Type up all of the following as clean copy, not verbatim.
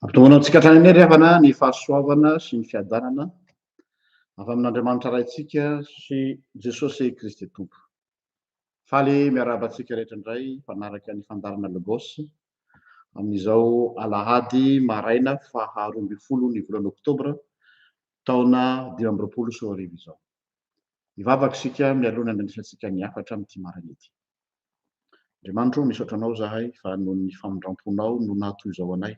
Ampitomboana antsika hatrany ane ry havana ny fahasoavana sy ny fiadanana avy amin'Andriamanitra raintsika sy Jesosy Kristy Tompo. Faly miarabantsika rehetra indray mpanaraka ny fandarana Logos amin'izao alahady maraina faha 12 ny volana Oktobra taona 2024 izao. Ivavaka isika mialona andanisantsika ny afatra amin'ity maraina ity. Andriamanitro, misaotra anao zahay fa noho ny famindramponao no natoy izao anay.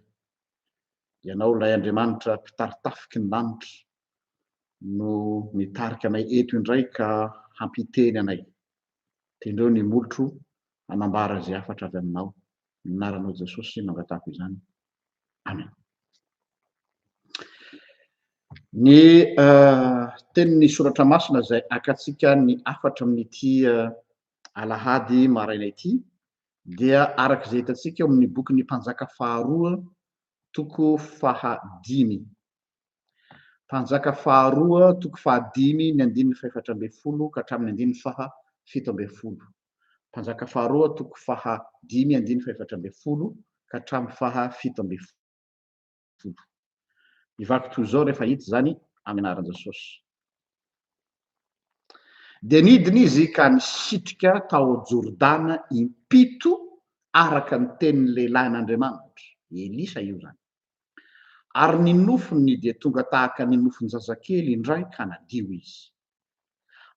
Ianao ilay Andriamanitra mpitaritafika ny lanitra no mitarika anay eto indray ka hampiteny anay. Tendreo ny molotro hanambara izay afatra avy aminao. Ny anaranao Jesosy no angatahako izany. Amen. Ny tenin'ny soratra masina izay akatsika ny afatra amin'ity alahady maraina ity dia arak'izay hitantsika eo amin'ny boky ny Mpanjaka faharoa toko fahadimy. Mpanjaka faharoa toko fahadimy ny 140 ka hatramin'ny 170. Mpanjaka faharoa toko fahadimy 140 ka hatramin'ny 170. Ivaky toy izao rehefa hita zany amin'ny anaran'i Jesosy. Dia nidina izy ka nisitrika tao Jordana impito araka ny tenin'ny lehilahin'Andriamanitra. Elisa io zany. Ary ny nofony dia tonga tahaka ny nofony zazakely indray ka nadio izy.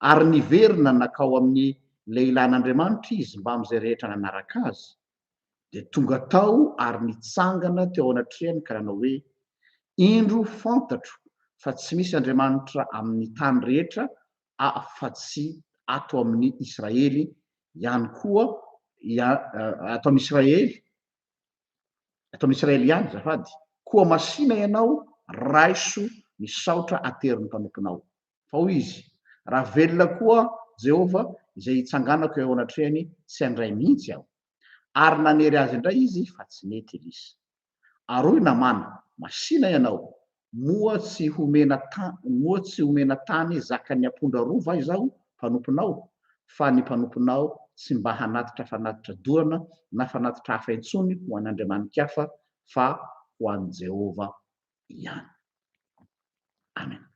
Ary niverina nakao amin'ny lehilahin'Andriamanitra izy mba amin'izay rehetra nanaraka azy. Dia tonga tao ary nitsangana teo anatrehany ka nanao hoe: indro fantatro fa tsy misy Andriamanitra amin'ny tany rehetra afa-tsy ato amin'ny Israely ihany koa ato amin'ny Israely ihany zafady. Koa masina ianao raiso misaotra aterin'ny mpanomponao. Fa hoy izy: raha velona koa Jehova izay hitsanganako eo anatrehany, tsy handray mihitsy aho. Ary nanery azy indray izy fa tsy mety Elisa. Ary hoy namana: masina ianao, moa tsy homena tany zakany ampondra rova izaho mpanomponao, fa ny mpanomponao tsy mba hanatitra fanatitra dorana na fanatitra hafa intsony ho an'Andriamanikafa fa ho an'i Jehova ihany. Amen.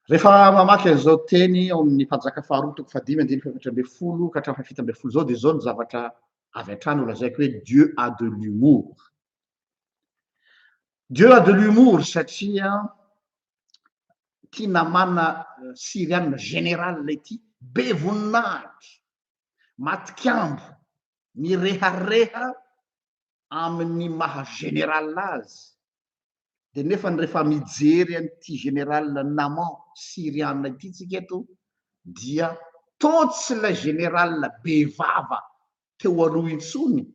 Rehefa mamaky an'izao teny ao amin'ny Mpanjaka faharoa toko fahadimy 140 ka hatramin'ny 170 zao dia izao ny zavatra avy hatrany lazaiko hoe Dieu a de l'humour. Dieu a de l'humour satria tia namana Siriana général ity, be voninahitra, matikambo, mirehareha amin'ny maha général azy. Dia nefa rehefa mijery an'ity général Naman Siriana ity tsika eto dia totsy ilay général bevava teo aloha intsony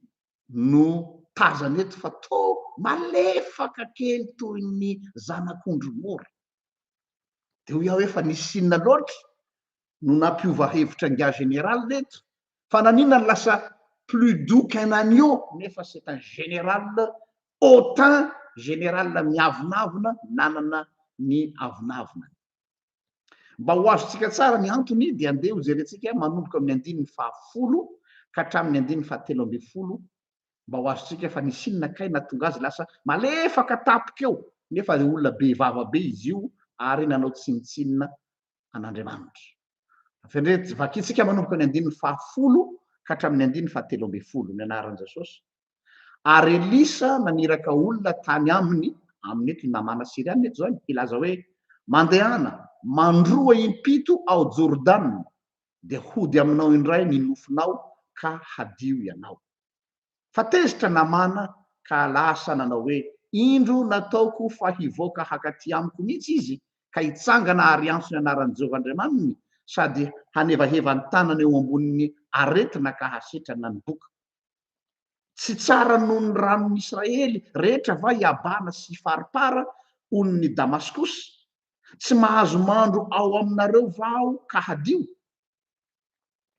no tazana eto fa to malefaka kely toy ny zanak'ondry mora. Dia ho iaho efa nisinina loatra no nampiova hevitra nga général eto, fa nanina ny lasa plus doux qu'un agneau, nefa c'est un général hautain, général miavonavona, nanana ny avonavona. Mba ho azontsika tsara ny antony dia andeha ho jerentsika manomboka amin'ny 10 ka hatramin'ny 170. Mba ho azontsika fa nisinina kay natonga azy lasa malefaka tapika eo, nefa olona bevava be izy io ary nanao tsinitsinina an'Andriamanitra. Fendreto vakitsika manomboka ny 10 ka hatramin'ny 170 ny anaran'i Jesosy. Ary Elisa naniraka olona tany amin'ny eto namana Siriana eto zany ilaza hoe: mandehana mandroa impito ao Jordana, dia hody aminao indray ny nofinao ka hadio ianao. Fa tezitra namana ka lasa nanao hoe: indro nataoko fa hivoaka hakaty amiko mihitsy izy ka hitsangana ary antso ny anaran'i Jehovah Andriamaniny, sady hanevaheva ny tanana eo ambonin'ny aretina ka hasitrana ny boka. Tsy tsara noho ny ranon'ny Israely rehetra va iabana sy faripara on'ny Damaskosy, tsy mahazo mandro ao aminareo vao ka hadio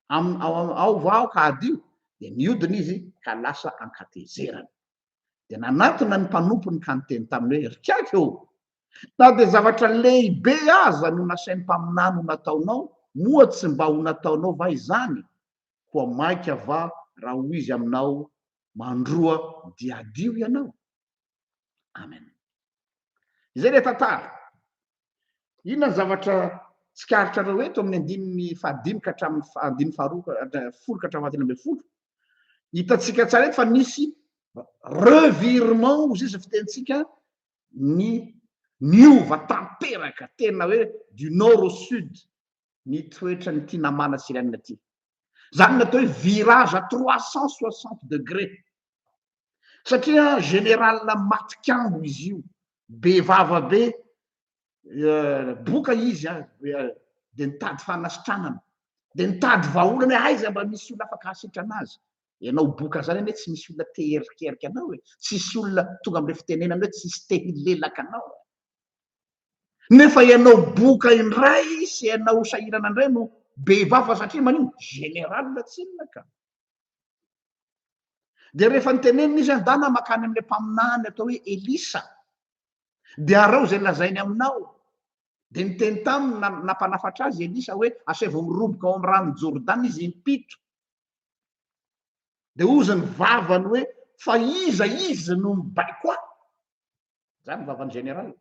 ao vao ka hadio, de miodina izy ka lasa ankatezerana. De nanatona ny mpanompony ka nyteny taminy hoe rikaka eo, na de zavatra lehibe aza no nasain'ny mpaminany ho nataonao, moa tsy mba ho nataonao va izany, koa maika va raha ho izy aminao mandroa dia adio ianao. Amen. Izay le tantara. Inona ny zavatra tsikaritranareo eto amin'ny andininy fahadimy ka hatramin'ny andininy folo ka hatramin'ny 10. Hitatsika tsara eto fa nisy revirement ozy izy fitentsika ny miova tanteraka tena hoe du nord au sud ny toetra ny tia namana Siriana ty. Zany natao hoe virage à 360 degrés. Satria général Matikambo izy io, be vava be, boka izy de nitady fanasitranana, de nitady vahaolana hoe aiza mba misy olona afaka hasitrana azy. Ianao boka zany hoe tsy misy olona te herikeriky anao hoe, tsisy olona tonga am'le fitenenana hoe tsisy te hilelaka anao. Nefa ianao boka indray sy ianao sahirana indray no be vava satria manino général tsinona ka. De rehefa nitenenina izy andana makany am'le mpaminany atao hoe Elisa, de arao zay lazainy aminao. De niteny taminy nampanafatra azy Elisa hoe asevo miroboka ao amin'ny rano Jordana izy impito. De ozy ny vavany hoe fa iza no mibaiko aho. Zany vavany général.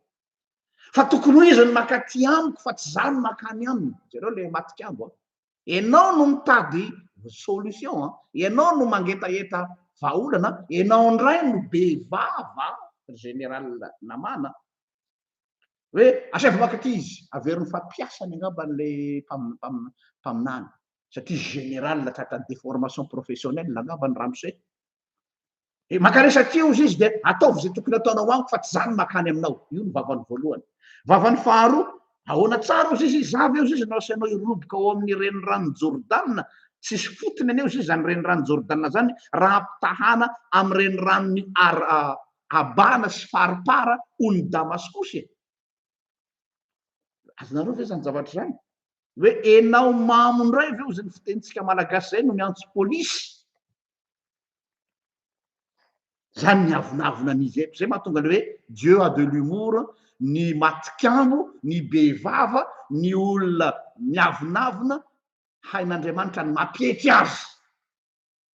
Fa tokony ho izy ny makaty amiko fa tsy zany makany aminy. Zareo le Matikambo. Ianao no mitady solution, ianao no mangetaeta vahaolana, ianao indray no be vava général namana. Hoe asevo makaty izy, averiny fampiasany angamba an'le mpaminany. Satria général tratra déformation professionnelle angamba ny Ramose. Makaresaky ozy izy de ataovy zay tokony ataonao amiko fa tsy zany makany aminao. Io ny vavany voalohany. Vavany faharoa, ahoana tsara ozy izy zavy eo izy nao asianao iroboka ao amin'ny renirano Jordana, tsisy fotony aneo izy zany renirano Jordana zany raha ampitahana amin'ny reniranony Abana sy faripara ony Damaskosy. Azonareo ve zany zavatra zany? Hoe enao mamondray ve ozy ny fitentsika malagasy zay no miantso polisy. Zany miavonavona an'izy eto. Zay mahatonga le hoe Dieu a de l'humour, ny Matikambo, ny bevava, ny olona miavonavona, hain'Andriamanitra ny mampietry azy.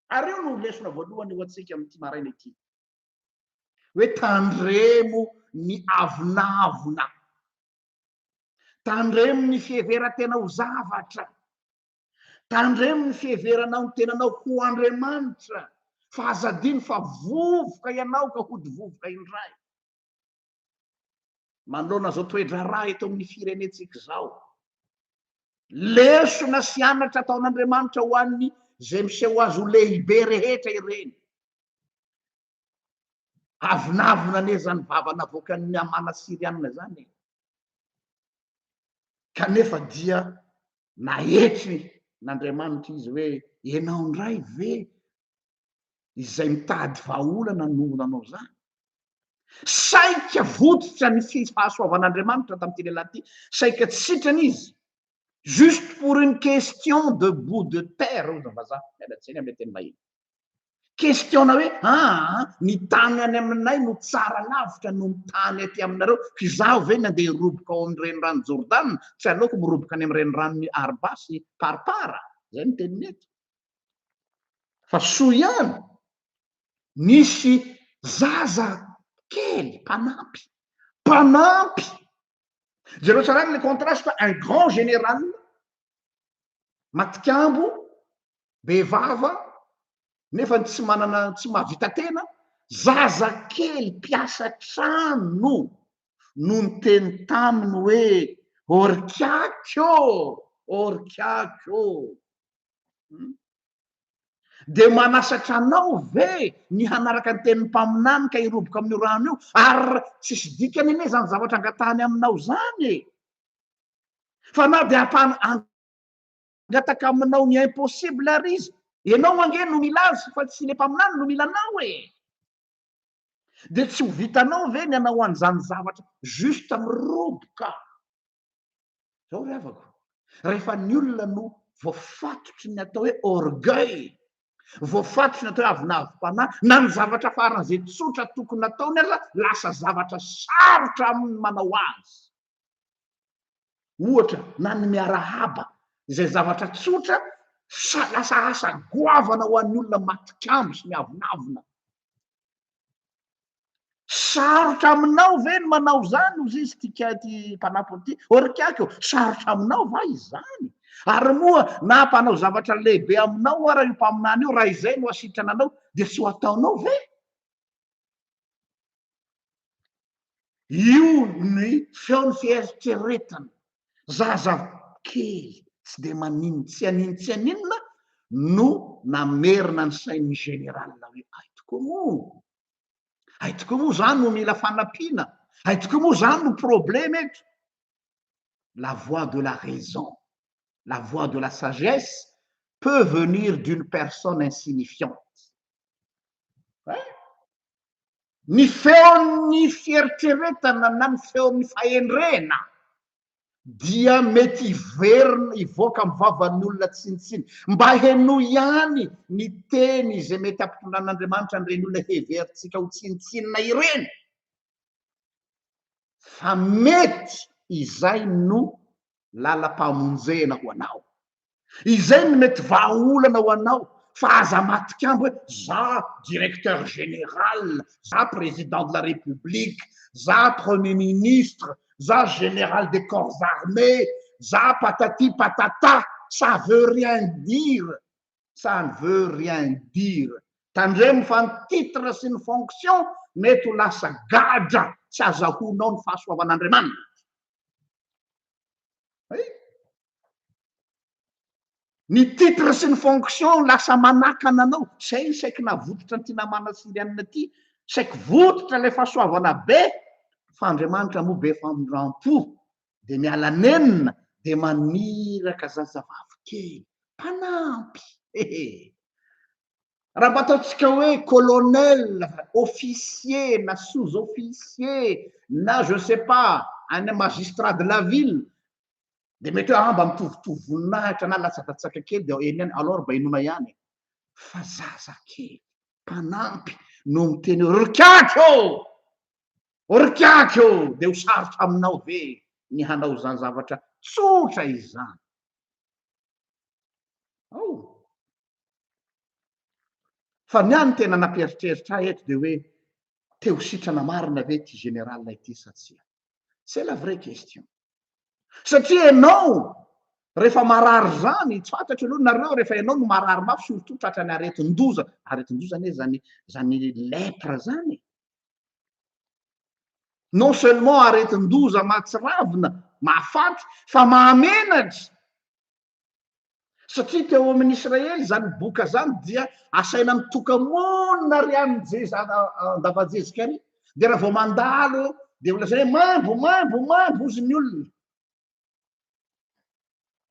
Ary io no lesona voalohany ho antsika amin'ity maraina ity. Hoe tandremo ny avonavona. Tandremo ny fiheveran-tena ho zavatra. Tandremo ny fiheveranao ny tenanao ho Andriamanitra. Fa azadiny fa vovoka ianao ka hody vovoka indray. Manoloana zao toedra raha eto amin'ny firenentsika zao. Lesona sy anatra ataon'Andriamanitra ho an'ny zay miseho azy ho lehibe rehetra ireny. Avonavona ane zany vavana avoakan'ny namana Siriana zany. Kanefa dia nahetry n'Andriamanitra izy hoe ianao indray ve izay mitady vahaolana noho nanao zany. Saika vototra ny fahasoavan'Andriamanitra tamin'ity lehilahy ty, saika tsy sitrany izy. Juste pour une question de bout de terre ozy vazaha. Mialatsiny amin'ny teny vahiny. Questionna hoe ny tany any aminay no tsara lavitra no ny tany aty aminareo, fa izaho ve nandeha hiroboka ao amin'ny renirano Jordana, tsy aleoko miroboka any amin'ny reniranony Arba sy Parpara. Zay ny teniny eto. Fa soa ihany. Nisy zaza kely mpanampy. Zareo tsara le contraste, un grand général, Matikambo, bevava, nefa tsy mahavita tena, zaza kely mpiasa trano no niteny taminy hoe orkiakyo. De manasatra anao ve ny hanaraka ny tenin'ny mpaminany ka hiroboka amin'io rano io, ary tsisy dikany ane zany zavatra angatahany aminao zany. Fa na de miataka aminao ny impossible ary izy ianao mange no mila azy fa tsy ny mpaminany no milanao de tsy ho vitanao ve ny anao an'izany zavatra juste miroboka zao ry avako rehefa ny olona no voafatotry ny atao hoe orgueil voafatotry ny atao hoe avinavim-panahy na ny zavatra faran'izay tsotra tokony ataony aza lasa zavatra sarotra amin'ny manao azy ohatra na ny miarahaba izay zavatra tsotra lasa asa goavana ho an'ny olona matikambo sy miavinavina sarotra aminao ve ny manao zany ozy izy ty mpanapolity orikako sarotra aminao va izany ary moa na mpanao zavatra lehibe aminao raha io mpaminany io raha izay no asitrana anao de tsy ho ataonao ve io ny feony fieritreretana zaza kely tsy de maninona tsy aninona no namerina ny sain'ny generala hoe ay tokoa moa zany no mila fanampiana ay tokoa moa zany no problème eto la voix de la raison la voix de la sagesse peut venir d'une personne insignifiante ny feon'ny fieritreretana na ny feon'ny fahendrena dia mety iverina ivoaka amin'ny vavan'ny olona tsinitsiny mba heno ihany ny teny izay mety ampitondran'Andriamanitra an'ireny olona heveritsika ho tsinitsinina ireny fa mety izay no lalam-pamonjena ho anao izay no mety vahaolana ho anao fa aza matikambo hoe za directeur général za président de la république za premier ministre za général des corps armés za patati patata ça veut rien dire ça ne veut rien dire tandremo fa ny titre sy ny fonction mety ho lasa gadra tsy azahoanao ny fahasoavan'Andriamanitra ny titre sy ny fonction lasa manakana anao say saiky navototra ny ty namana sirianina ty saiky vototra le fahasoavana be fa Andriamanitra moa be famindram-po de miala nenina de maniraka zazavavy kely mpanampy raha mba ataotsika hoe colonel officier na sous-officier na je sais pas un magistrat de la ville de mety hoe mba mitovitovy voninahitra na latsakatsaka kely de eny alors mba inona ihany fa zaza kely mpanampy no miteny orikako de ho sarotra aminao ve ny hanao zany zavatra tsotra izany fa niany tena nampieritreritra eto de hoe teo sitrana marina ve ty général ity satsia c'est la vraie question satria ianao rehefa marary zany tsy fantatry aloha nareo rehefa ianao no marary mafy surtout tratra ny aretin-doza ne zany lèpre zany non seulement aretin-doza mahatsiravina mahafaty fa mahamenatra satria teo amin'ny Israely zany boka zany dia asaina mitoka-monina ry amin'ny andavajezika ary de raha vao mandalo de olazay hoe mambo ozy ny olona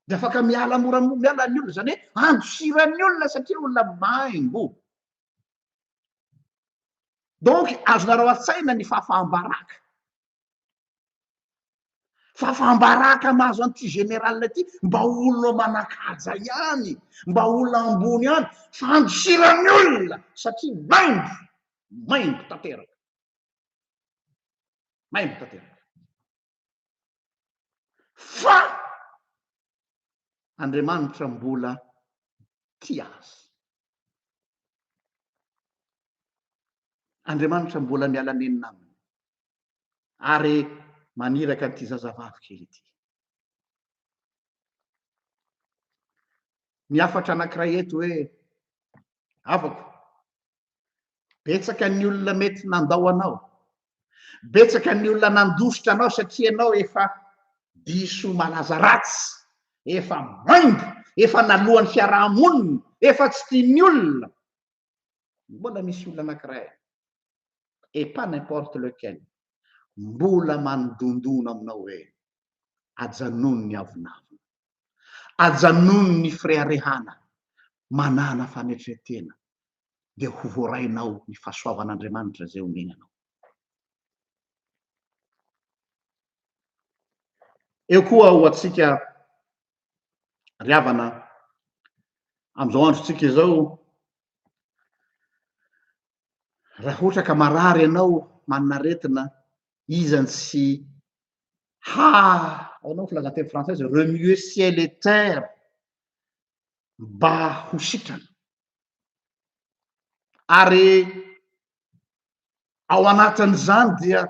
de afaka miala ny olona zany hoe andosiran'ny olona satria olona maimbo donc azonareo an-tsaina ny fahafahambaraka mahazo an'ity général ty mba olona manakaja ihany mba olona ambony ihany fa andosiran'ny olona satria maimbo tanteraka fa Andriamanitra mbola tia azy Andriamanitra mbola miala nenina aminy ary maniraka ty zazavavy kely ity miafatra anankiray eto hoe afako betsaka ny olona mety nandao anao betsaka ny olona nandositra anao satria anao efa diso malaza ratsy efa maimbo efa nalohan'ny fiarahamonina efa tsy tiany olona mbola misy olona anankiray et pas n'importe lequel mbola manodondona aminao hoe ajanony ny avinavina ajanono ny fireharehana manana fanetretena dia ho voarainao ny fahasoavan'Andriamanitra zay omenanao. Eo koa ho atsika ry havana am'izao androtsika izao, raha ohatra ka marary ianao manana-retina, izany tsy anao filazanteny frantsay zay remuer ciel et terre mba ho sitrana. Ary ao anatin'izany dia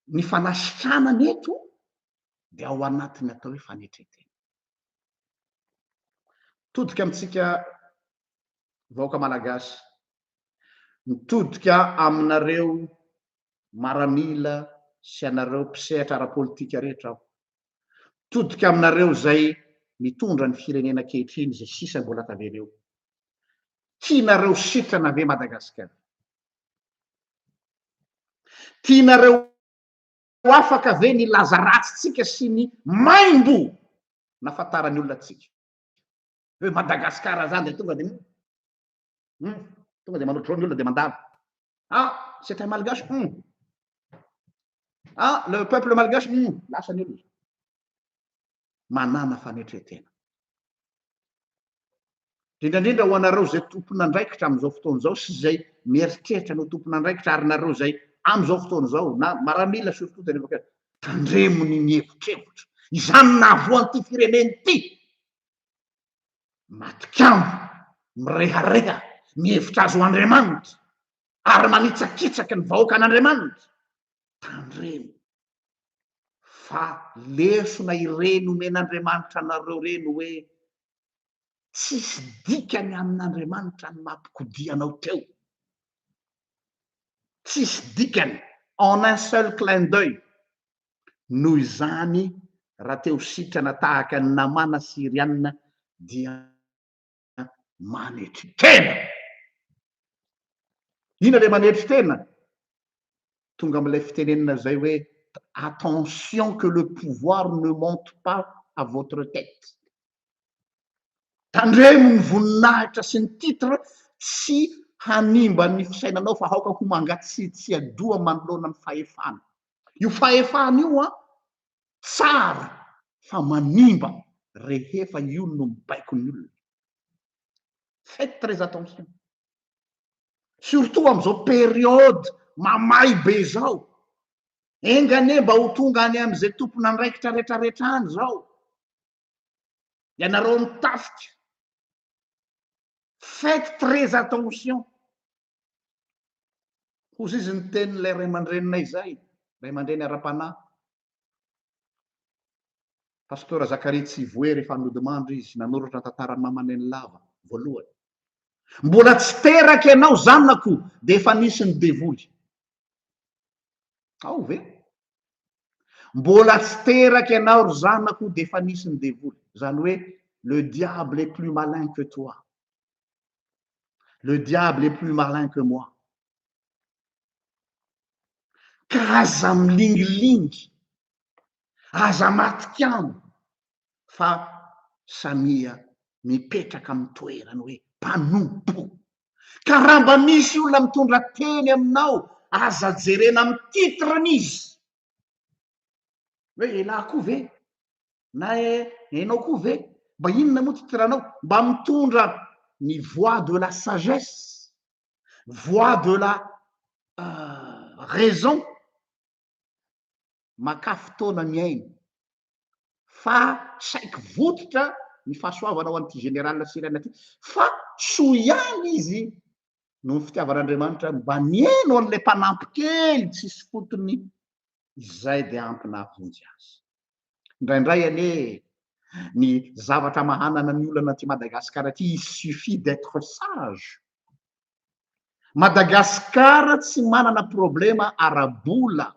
ny fanasitranana eto dia ao anatiny atao hoe fanetretena. Todika amitsika vahoaka malagasy, mitodika aminareo maramila sy anareo mpisehatra ara-politika rehetra aho, todika aminareo zay mitondra ny firenena ankehitriny zay sisa mbola tavereo. Tianareo sitrana ve Madagasikara? Tianareo afaka ve ny laza ratsitsika sy ny maimbo nafantarany olona atsika hoe Madagasikara zany de tonga de tonga de manotrony olona de mandalo. Ah, c'est un malgache. Ah, le peuple malgache. Lasany olona. Manana fanetretena. Indrindra ho anareo zay tompon'andraikitra am'izao fotoan'izao sy zay mieritreritra no tompon'andraikitra ary nareo zay am'izao fotoan'izao na maramila surtout tena efa tandremony ny hevitrevitra izany nahavoan'ity fireneny ity, matikamo mirehareha mihevitra azo Andriamanitra ary manitsakitsaky ny vahoaka an'Andriamanitra, tandremo fa lesona ireny omen'Andriamanitra anareo reny hoe tsisy dikany amin'Andriamanitra ny mampikodianao teo, tsisy dikany, en un seul clin d'œil. Noho izany raha teo sitrana tahaka ny namana Siriana dia manetry tena. Ina le manetry tena? Tonga am'ilay fitenenina zay hoe attention que le pouvoir ne monte pas à votre tête. Tandremo ny voninahitra sy ny titre sy hanimba ny fisainanao fa aoka ho mangatsitsiadoha manoloana ny fahefana. Io fahefana io tsara fa manimba rehefa io no mibaiko ny olona. Faites très attention. Surtout am'izao période mamay be zao. Engane mba ho tonga any am'izay tompon'andraikitra rehetrarehetra any zao. Ianareo mitafika. Faites très attention. Hozy izy ny tenin'ilay ray aman-dreninay zay, ray aman-dreny ara-panahy. Pasteur Zakaria Tsivoe rehefa hanodimandry izy nanoratra tantarany mamaneny lava voalohany. Mbola tsy teraky ianao zanako de efa nisy ny devoly. Ao ve? Mbola tsy teraky ianao ry zanako de efa nisy ny devoly. Zany hoe le diable est plus malin que toi. Le diable est plus malin que moi. Ka aza milingilingy, aza matikamo, fa samia mipetraka amin'ny toerany hoe mpanompo. Ka raha mba misy olona mitondra teny aminao, aza jerena amin'ny titrany izy. Hoe elahy koa ve? Na enao koa ve? Mba inona moa titranao? Mba mitondra ny voix de la sagesse, voix de la raison. Maka fotoana miaina. Fa saika vototra ny fahasoavana ho an'ity général Siriana ty. Fa soa ihany izy no ny fitiavan'Andriamanitra mba nieno an'ilay mpanampy kely tsisy fotony izay de ampina havonjy azy. Indraindray ane ny zavatra mahanana ny olana ty Madagasikara ty, il suffit d'être sage. Madagasikara tsy manana problema ara-bola.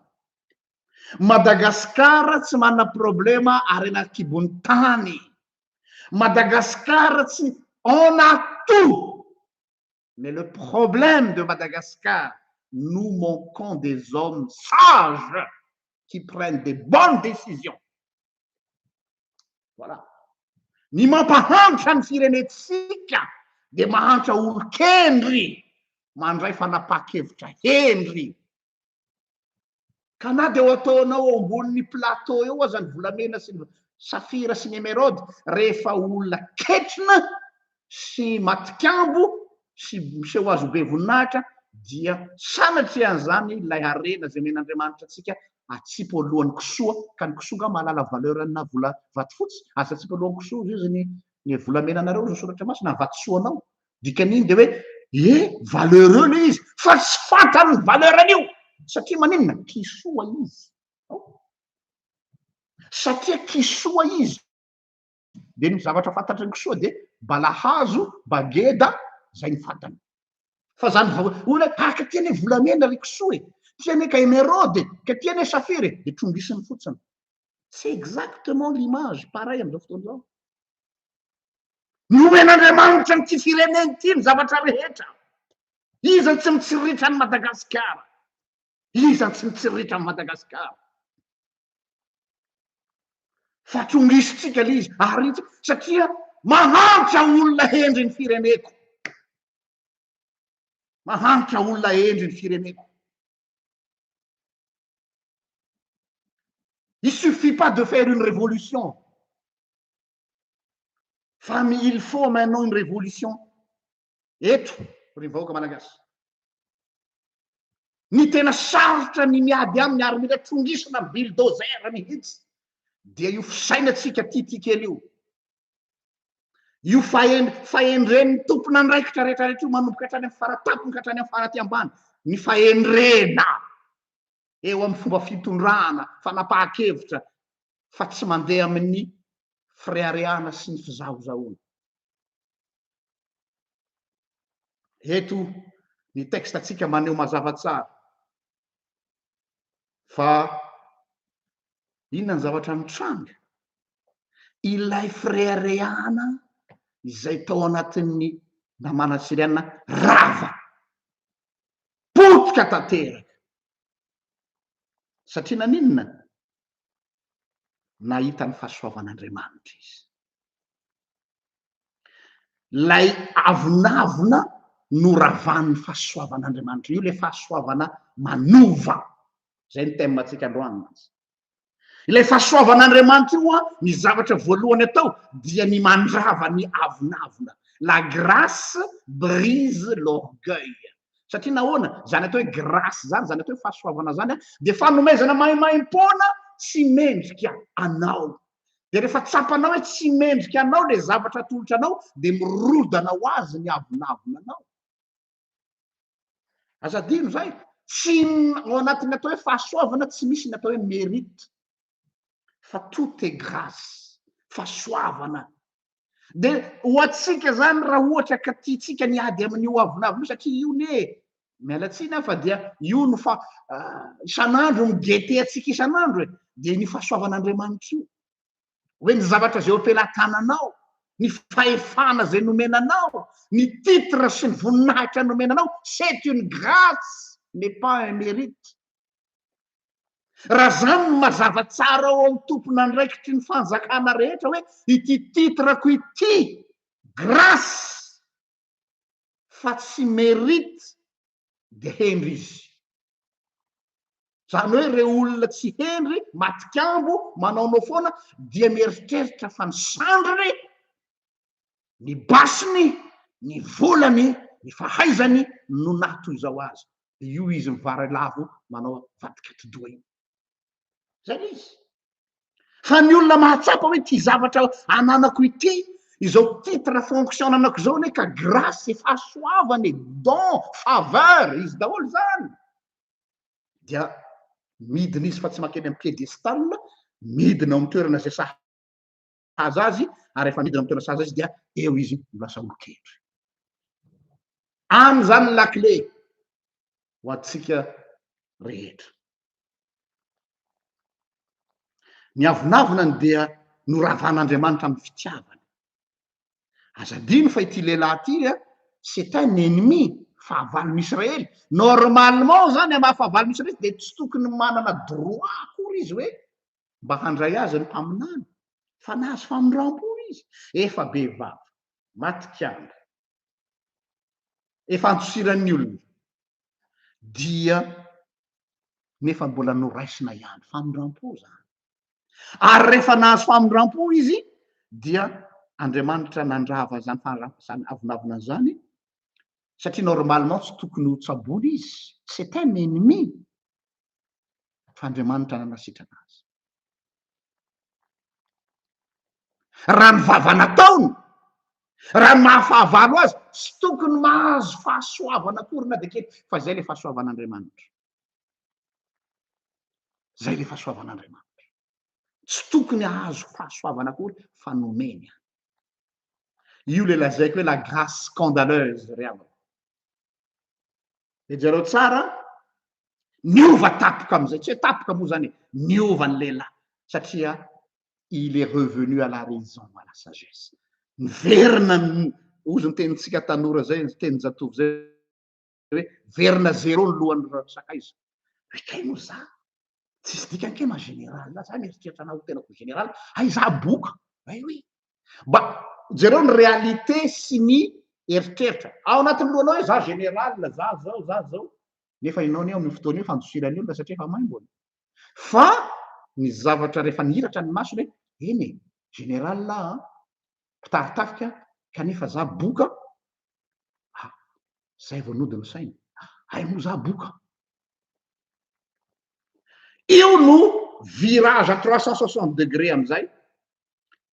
Madagasikara tsy manana problema arena kibony tany. Madagasikara tsy, on a tout. Mais le problème de Madagascar, nous manquons des hommes sages qui prennent des bonnes décisions. Voilà. ny mampahantra ny firenetsika de mahantra olo-kendry mandray fanapa-kevitra hendry ka na de ho ataonao ambon'ny plateau eo a zany volamena sy safira sy ny emeraude rehefa olona ketrina sy matikambo sy miseho azo be voninahitra dia sanatria an'izany ilay arena zay men'Andriamanitra atsika atsipo alohan'ny kisoa ka ny kisoa nga mahalala valeurna vola vato fotsy asa atsipo alohan'ny kisoa izy ny volamena anareo zo soratra masina ny vatosoanao dikan'iny de hoe valeureux le izy fa tsy fantany valeur an'io satria maninona kisoa izy satria kisoa izy de ny zavatra fantatry ny kisoa de balahazo bageda zay ny fantany fa zany olona ka tiany volamena ry kisoa tiany ka émeraude ka tiany safira de trongisiny fotsiny c'est exactement l'image pareil am'izao fotoana zao nomen'Andriamanitra ny ty fireneny ty ny zavatra rehetra izany tsy mitsiritra ny Madagasikara izany tsy mitsiritra ny Madagasikara fa trongisitsika le izy ary satria mahantra olona hendry ny fireneko mahantra olona hendry ny fireneko il suffit pas de faire une révolution fa il faut maintenant une révolution eto ry vahoaka malagasy ny tena sarotra ny miady aminy ary mila trongisina bulldozer mihitsy dia io fisainatsika ty kely io fahendren'ny tompona andraikitra rehetrarehetra io manomboka hatrany amin'ny faratapony ka hatrany amin'ny faraty ambany ny fahendrena eo amin'ny fomba fitondrana fanapa-kevitra fa tsy mandeha amin'ny firehareana sy ny fizahozahoana eto ny texte atsika maneho mazava tsara fa inona ny zavatra mitranga ilay firehareana izay tao anatin'ny namana siriana rava potika tanteraka satria naninona nahita ny fahasoavan'Andriamanitra izy lay avonavona noravan'ny fahasoavan'Andriamanitra io le fahasoavana manova zay ny tematsika androany ilay fahasoavan'Andriamanitra io ny zavatra voalohany atao dia ny mandrava ny avonavona la grâce brise l'orgueil satria nahoana zany atao hoe grâce zany atao hoe fahasoavana zany de fanomezana mahimaimpona tsy mendrika anao de rehefa tsapanao hoe tsy mendrika anao le zavatra atolotra anao de mirodana ho azy ny avonavona anao azadino zay tsy ao anatin'ny atao hoe fahasoavana tsy misy ny atao hoe mérite fa tout est grâce fahasoavana de ho atsika zany raha ohatra ka tiatsika ny ady amin'io avonavona satria io ne mialatsiny fa dia io no fa isan'andro migete atsika isan'andro de ny fahasoavan'Andriamanitra io hoe ny zavatra zay ompelatananao ny fahefana zay nomenanao ny titre sy ny voninahitra nomenanao c'est une grâce mais pas un mérite raha zany no mazava tsara ao amin'ny tompon'andraikitry ny fanjakana rehetra hoe ity titrako ity grâce fa tsy mérite de hendry izy zany hoe reo olona tsy hendry matikambo manaonao foana dia mieritreritra fa ny sandriny ny basiny ny volany ny fahaizany no nato izao azy de io izy mivary lavo manao vadikaty-doha io zay izy fa ny olona mahatsapa hoe ty zavatra ananako ity izao titre fonction anako zao ne ka grâce e fahasoavany don faveur izy daholo zany dia midina izy fa tsy makeny amin'ny piédestal midina amin'ny toerana zay sahaza azy ary efa midina amin'ny toerana sahaza azy dia eo izy lasa olo-kendry zany la clé ho atsika rehetra ny avonavonany dia noravan'Andriamanitra amin'ny fitiavany azadino fa ity lehilahy ty c'est un ennemi fahavalon'Israely normalement zany mahafahavalon'Israely de tsy tokony manana droit akory izy hoe mba handray azy ny mpaminany fa nahazo famindram-po izy efa bevava matikandro efa antosiran'ny olona dia nefa mbola noraisina ihany famindram-po zany ary rehefa nahazo famindram-po izy dia Andriamanitra nandrava zany avinavina zany satria normalement tsy tokony ho tsaboly izy c'est un ennemi fa Andriamanitra nanasitrana azy raha ny vava nataony raha ny mahafahavalo azy tsy tokony mahazo fahasoavana akory na de kely fa zay le fahasoavan'Andriamanitra zay le fahasoavan'Andriamanitra tsy tokony ahazo fahasoavana akory fa nomeny io le lazaiko hoe la grâce scandaleuse ry havana de jareo tsara niova tapoka am'izay tsy hoe tapoka moa zany niova ny lehilahy satria il est revenu à la raison à la sagesse niverina ozy ny tenintsika tanora zay ny teny jatovo zay hoe verina zéro ny lohan'ny sakaiza ekay moa za tsisy dikankema général la za mieritreritra anao tenako général ay za boka ay oui mba jereo ny réalité sy ny eritreritra ao anatin'ny lohanao hoe za général za zao nefa inao ni ao amin'ny fotoana io fandosirany olona satria efa maimbola fa ny zavatra rehefa niratra ny masony hoe eny e général laha mpitaritafika kanefa za boka zay vao nody ny saina ay moa za boka io no virage à 360 degré am'izay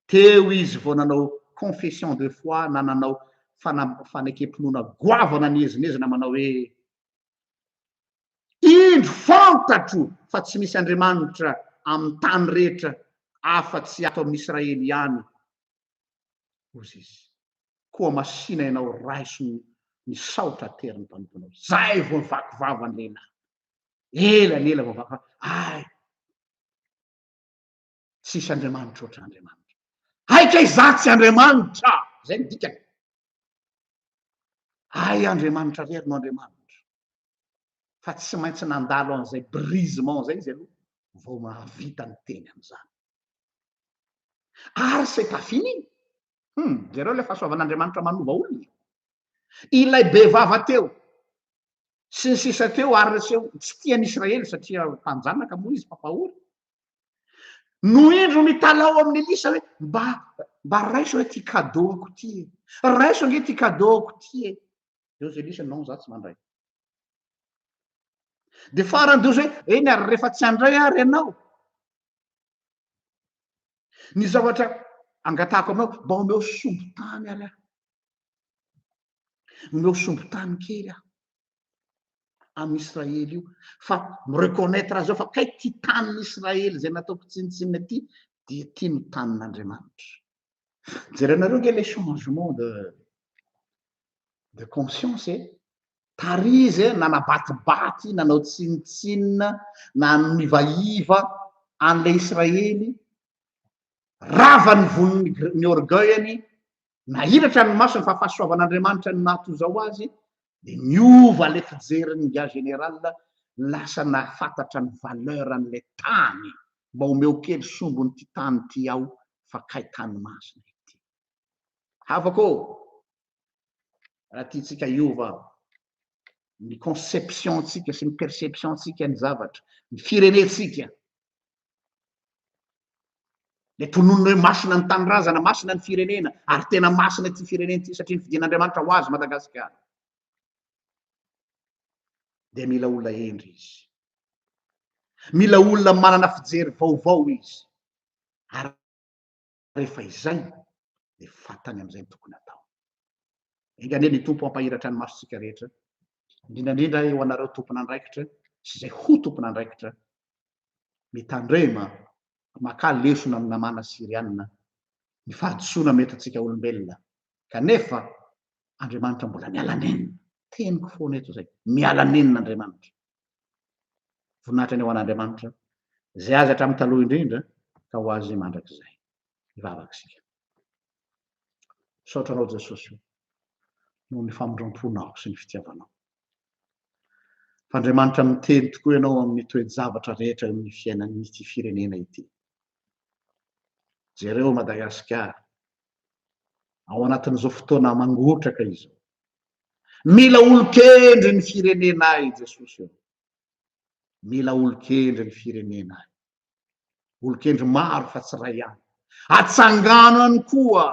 teo izy vao nanao confession de foi na nanao fanekempinoana goavana niezinezina manao hoe indro fantatro fa tsy misy Andriamanitra amin'ny tany rehetra afa-tsy ato amin'ny Israely ihany ozy izy koa masina ianao raiso ny saotra teriny mpanomponao zay vao nivakivava ny lehilahy ela vao vakivava ay tsisy Andriamanitra oatra Andriamanitra haikay za tsy Andriamanitra zay ny dikany ay Andriamanitra rery no Andriamanitra fa tsy maintsy nandalo an'izay brisement zay izy aloha vao mahavita ny teny am'izany ary c'est pas fini jereo le fahasoavan'Andriamanitra manova olona ilay bevava teo sy ny sisa teo ary tsy tiany Israely satria mpanjanaka moa izy mpapahory no indro mitalao amin'ny Elisa hoe mba raiso hoe ty cadeauko ty raiso ange ty cadeauko ty eo zay Elisa non za tsy mandray de faran'deo zay eny ary rehefa tsy andray ary ianao ny zavatra angatahako aminao mba omeo sombotany ary omeo sombotany kely amin'Israely io fa mireconnaître azy ao fa kay ty tanin'Israely zay nataoko tsinitsinina ty dia ty no tanin'Andriamanitra jerenareo nge le changement de conscience tarizy nanabatibaty nanao tsinitsinina na mivaiva an'le Israely rava ny voniny orgueilany nahiratra ny masony fa fahasoavan'Andriamanitra ny nato zao azy de niova le fijeriny nga général lasa nafantatra ny valeur an'le tany mba omeo kely sombony ty tany ty ao fa kay tany masina ity havako raha tiatsika iova ny conception tsika sy ny perception tsika ny zavatra ny firenetsika le tonono hoe masina ny tanorazana masina ny firenena ary tena masina ty firenena ty satria ny fidin'Andriamanitra ho azy Madagasikara de mila olona endry izy mila olona manana fijery vaovao izy ary rehefa izay de fantany am'izay ny tokony atao engane ny tompo ampahiratra ny masotsika rehetra indrindrandrindra eo anareo tompon'andraikitra sy zay ho tompon'andraikitra mitandrema maka lesona amina mana sirianina ny fahadisoana mety atsika olombelona kanefa Andriamanitra mbola miala nenina teniko foana eto zay miala nenina Andriamanitra voninahitra ny ao an'Andriamanitra zay azy hatramin'ny taloha indrindra ka ho azy mandrakizay ivavakisika saotranao Jesosy noho ny famindram-ponao sy ny fitiavanao f'Andriamanitra miteny tokoa ianao amin'ny toe-javatra rehetra amin'ny fiainan'ity firenena ity jereo Madagasikara ao anatin'izao fotoana mangotraka izy mila olo-kendry ny firenenay jesosy eo mila olo-kendry ny firenenay olo-kendry maro fa tsy ray any atsangano any koa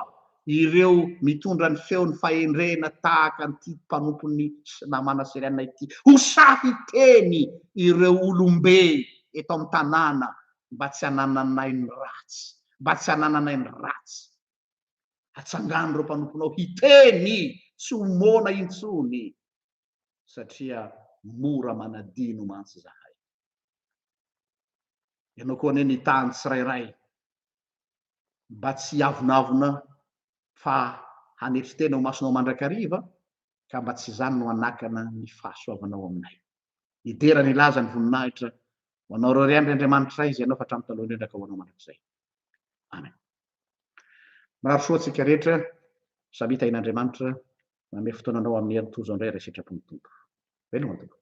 ireo mitondra ny feony fahendrena tahaka nyty mpanompony namana siriana ity ho sahy teny ireo olombe eto amin'ny tanàna mba tsy hanananay ny ratsy mba tsy hanananay ny ratsy atsangano reo mpanomponao hiteny tsy homona intsony satria mora manadino mantsy zahay ianao koa ane nitany tsirairay mba tsy avonavona fa hanetry-tena ho masonao mandrakariva ka mba tsy zany no anakana ny fahasoavanao aminay idera ny laza ny voninahitra ho anao reo riandryandriamanitra izy ianao fa hatramy taloha indrendraka ho anao mandrakizay amen marary soa tsika rehetra samy hitain'andriamanitra manome fotoananao amin'ny antozo andray raha sitrapony tompo velomatoka